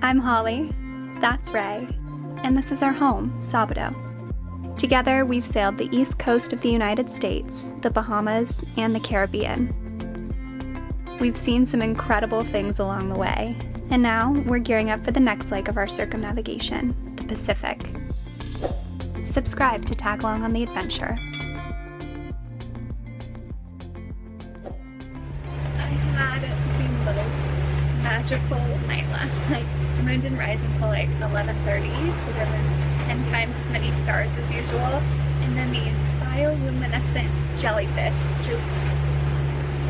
I'm Holly, that's Ray, and this is our home, Sabado. Together, we've sailed the east coast of the United States, the Bahamas, and the Caribbean. We've seen some incredible things along the way, and now we're gearing up for the next leg of our circumnavigation, the Pacific. Subscribe to tag along on the adventure. I had the most magical night last night. The moon didn't rise until like 11:30, so there was 10 times as many stars as usual, and then these bioluminescent jellyfish just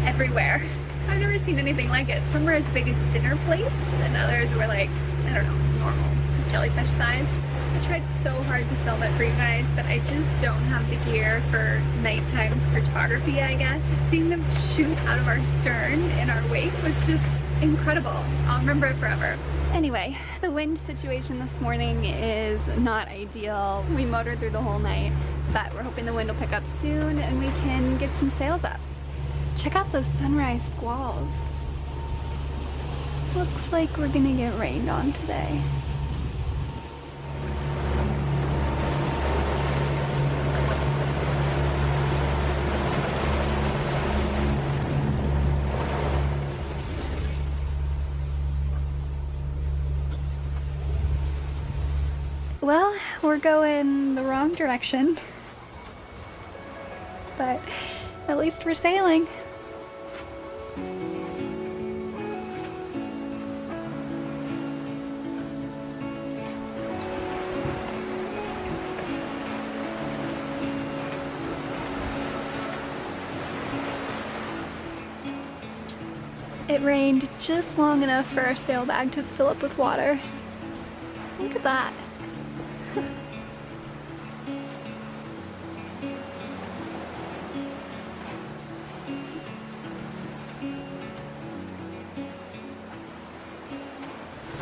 everywhere. I've never seen anything like it. Some were as big as dinner plates, and others were like, I don't know, normal jellyfish size. I tried so hard to film it for you guys, but I just don't have the gear for nighttime photography, I guess. Seeing them shoot out of our stern in our wake was just incredible. I'll remember it forever. Anyway, the wind situation this morning is not ideal. We motored through the whole night, but we're hoping the wind will pick up soon and we can get some sails up. Check out those sunrise squalls. Looks like we're gonna get rained on today. Well, we're going the wrong direction, but at least we're sailing. It rained just long enough for our sail bag to fill up with water. Look at that.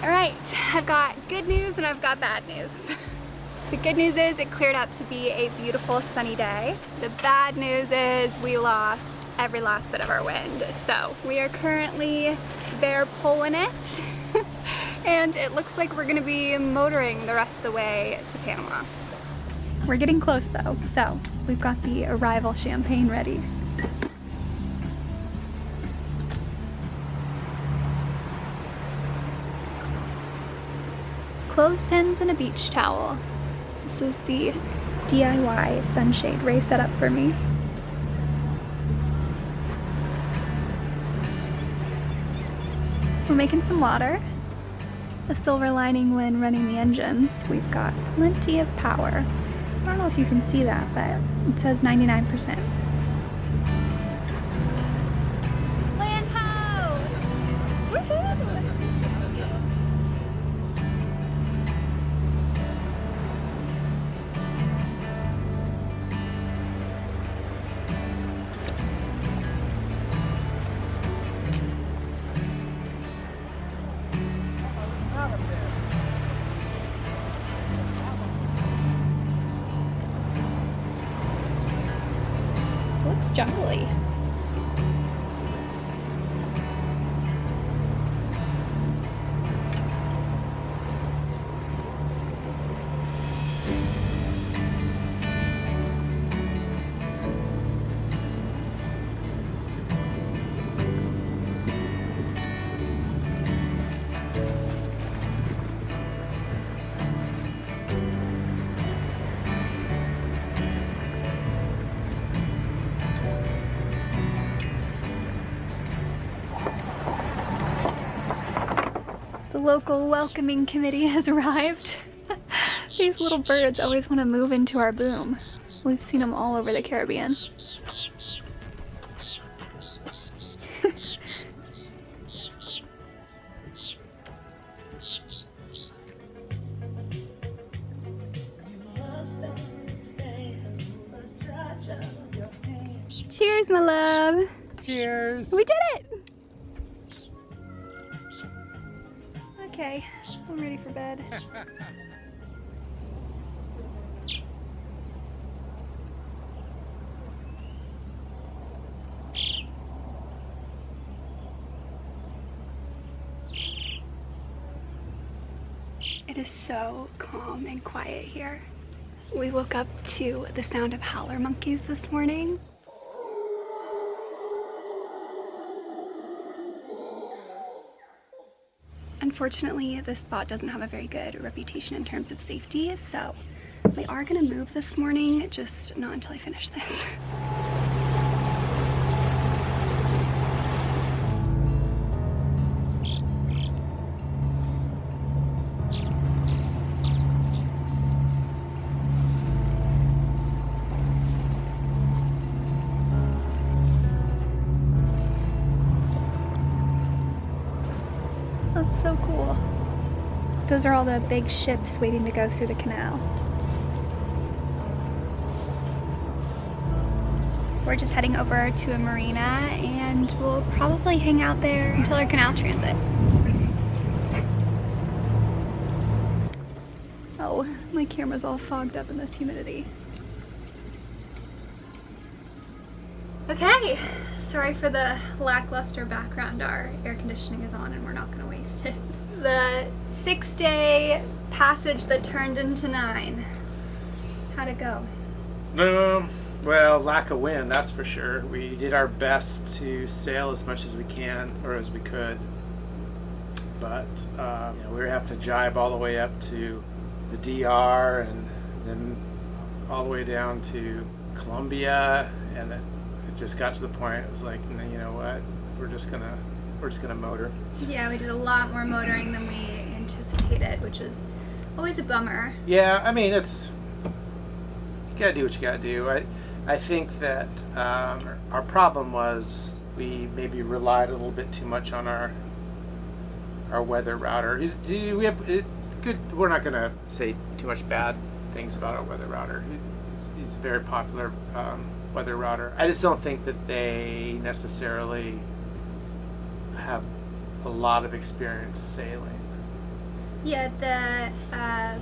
Alright, I've got good news and I've got bad news. The good news is it cleared up to be a beautiful sunny day. The bad news is we lost every last bit of our wind. So we are currently bare poling it and it looks like we're gonna be motoring the rest of the way to Panama. We're getting close though, so we've got the arrival champagne ready. Clothespins and a beach towel. This is the DIY sunshade Ray set up for me. We're making some water. A silver lining when running the engines. We've got plenty of power. I don't know if you can see that, but it says 99%. Land ho! Woohoo! Looks jungly. The local welcoming committee has arrived. These little birds always want to move into our boom. We've seen them all over the Caribbean. Cheers, my love. Cheers. We did it. Okay, I'm ready for bed. It is so calm and quiet here. We woke up to the sound of howler monkeys this morning. Unfortunately, this spot doesn't have a very good reputation in terms of safety, so we are gonna move this morning, just not until I finish this. That's so cool. Those are all the big ships waiting to go through the canal. We're just heading over to a marina and we'll probably hang out there until our canal transit. Oh, my camera's all fogged up in this humidity. Okay, sorry for the lackluster background. Our air conditioning is on and we're not gonna waste it. The 6-day passage that turned into 9. How'd it go? Well, lack of wind, that's for sure. We did our best to sail as much as we can, or as we could. But we were having to jibe all the way up to the DR and then all the way down to Colombia, and it just got to the point it was like, you know what, we're just gonna motor. Yeah, we did a lot more motoring than we anticipated, which is always a bummer. Yeah, I mean, you gotta do what you gotta do. I think that our problem was we maybe relied a little bit too much on our weather router. We're not gonna say too much bad things about our weather router. He's a very popular weather router. I just don't think that they necessarily have a lot of experience sailing. Yeah, the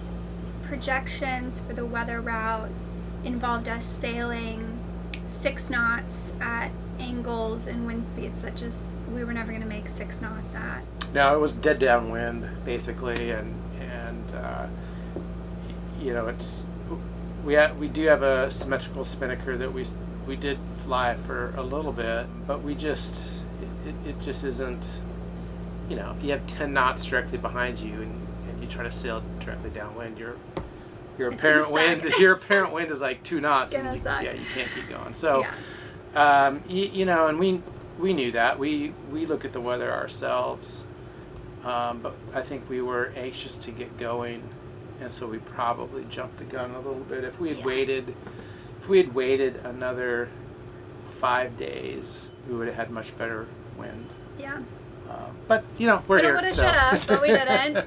projections for the weather route involved us sailing 6 knots at angles and wind speeds that we were never going to make 6 knots at. No, it was dead downwind basically, and we do have a symmetrical spinnaker that we did fly for a little bit, but it just isn't, if you have 10 knots directly behind you and you try to sail directly downwind, your apparent wind is like 2 knots, and you can't keep going. So, and we knew that. We look at the weather ourselves, but I think we were anxious to get going, and so we probably jumped the gun a little bit. If we had waited another 5 days, we would have had much better wind. Yeah. But we're here. Woulda, shoulda, but we didn't.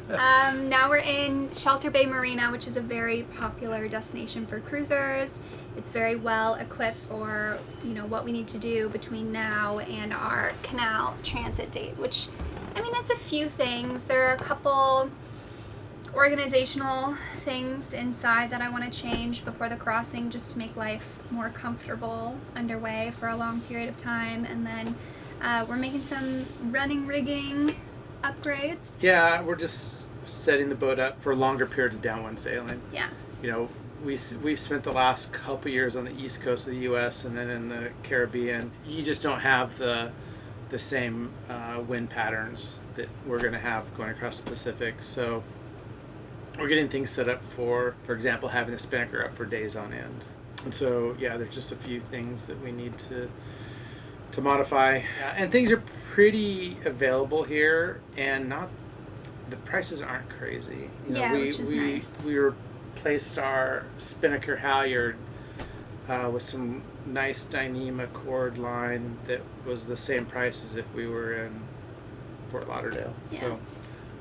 Now we're in Shelter Bay Marina, which is a very popular destination for cruisers. It's very well equipped for what we need to do between now and our canal transit date. Which, it's a few things. There are a couple organizational things inside that I want to change before the crossing, just to make life more comfortable underway for a long period of time, and then. We're making some running rigging upgrades. Yeah, we're just setting the boat up for longer periods of downwind sailing. Yeah. We've spent the last couple years on the east coast of the U.S. and then in the Caribbean. You just don't have the same wind patterns that we're going to have going across the Pacific. So we're getting things set up for example, having a spinnaker up for days on end. And so, there's just a few things that we need to modify, and things are pretty available here, and the prices aren't crazy. Which is nice. We replaced our spinnaker halyard with some nice Dyneema cord line that was the same price as if we were in Fort Lauderdale. Yeah. So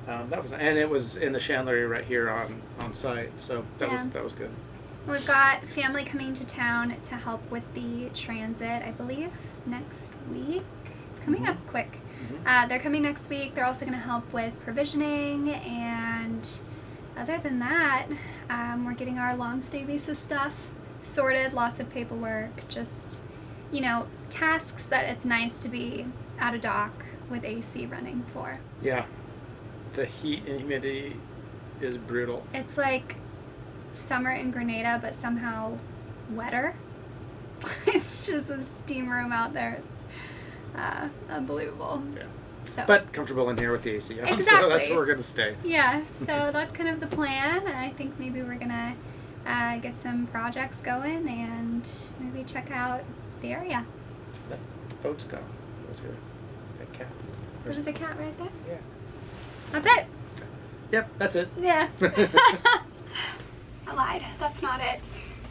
that was, and it was in the chandlery right here on site. So that was good. We've got family coming to town to help with the transit, I believe, next week. It's coming up quick. Mm-hmm. They're coming next week. They're also going to help with provisioning, and other than that, we're getting our long stay visa stuff sorted, lots of paperwork, just, tasks that it's nice to be at a dock with AC running for. Yeah. The heat and humidity is brutal. It's like summer in Grenada, but somehow wetter. It's just a steam room out there. It's unbelievable. Yeah. So, But comfortable in here with the AC on, so Exactly. that's where we're going to stay. yeah, so that's kind of the plan. I think maybe we're gonna get some projects going and maybe check out the area. That boat's gone. Where's her? That cat. There's a cat right there. Yeah. That's it. Yep, that's it. Yeah. I lied. That's not it.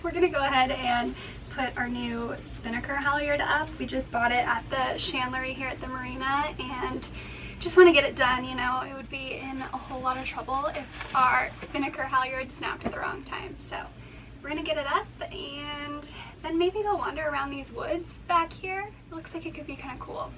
We're gonna go ahead and put our new spinnaker halyard up. We just bought it at the chandlery here at the marina and just want to get it done. You know, it would be in a whole lot of trouble if our spinnaker halyard snapped at the wrong time. So we're gonna get it up and then maybe go wander around these woods back here. It looks like it could be kind of cool.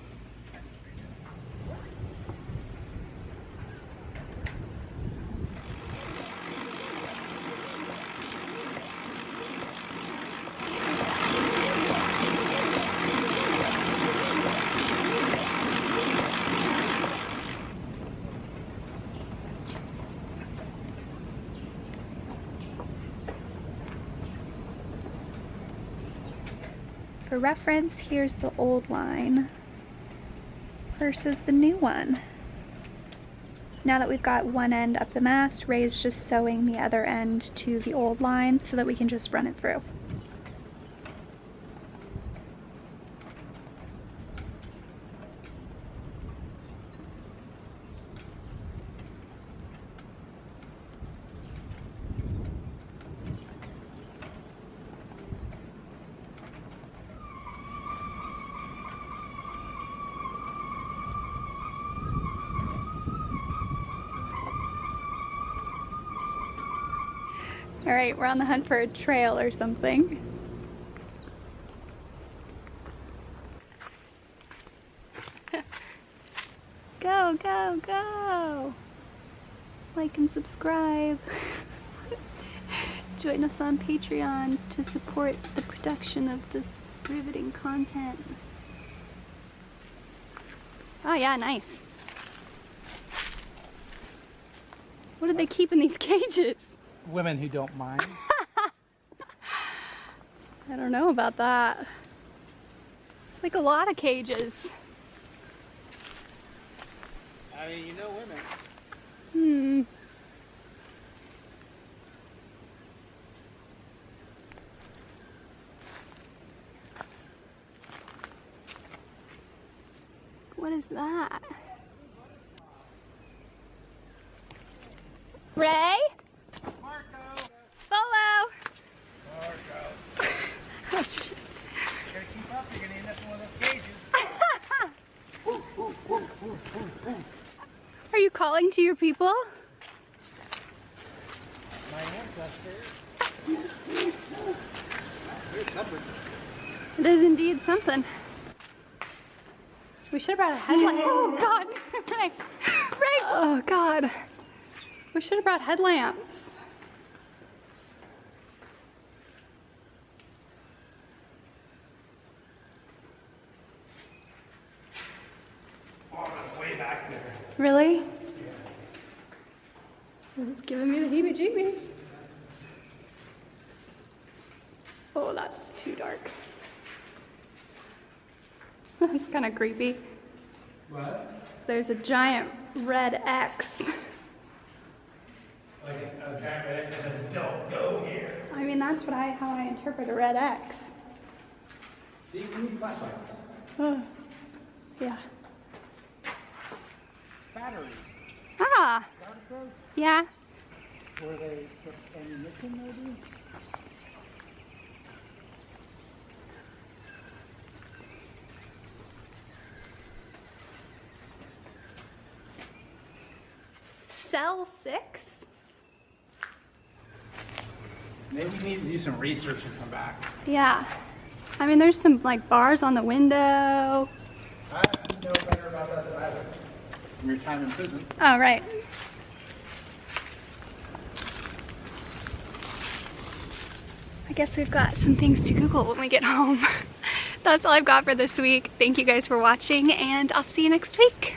For reference, here's the old line versus the new one. Now that we've got one end up the mast, Ray's just sewing the other end to the old line so that we can just run it through. All right, we're on the hunt for a trail or something. Go, go, go! Like and subscribe. Join us on Patreon to support the production of this riveting content. Oh yeah, nice. What do they keep in these cages? Women who don't mind. I don't know about that. It's like a lot of cages. I mean, you know women. Hmm. What is that? Ray? Marco! Follow! Marco! Oh, shit. You gotta keep up, you're gonna end up in one of those cages. Are you calling to your people? My ancestors. Here's something. It is indeed something. We should have brought a headlight. Oh God, Ray, Ray! Oh God, we should have brought headlamps. Oh, it's way back there. Really? It's giving me the heebie-jeebies. Oh, that's too dark. That's kind of creepy. What? There's a giant red X. Like a giant red X that says, don't go here. I mean, that's what how I interpret a red X. See, we need flashlights. Oh, yeah. Battery. Ah, Battery yeah. where they put ammunition, maybe? Cell 6? Maybe we need to do some research and come back. Yeah. I mean, there's some like bars on the window. I know better about that than I would. From your time in prison. Oh, right. I guess we've got some things to Google when we get home. That's all I've got for this week. Thank you guys for watching, and I'll see you next week.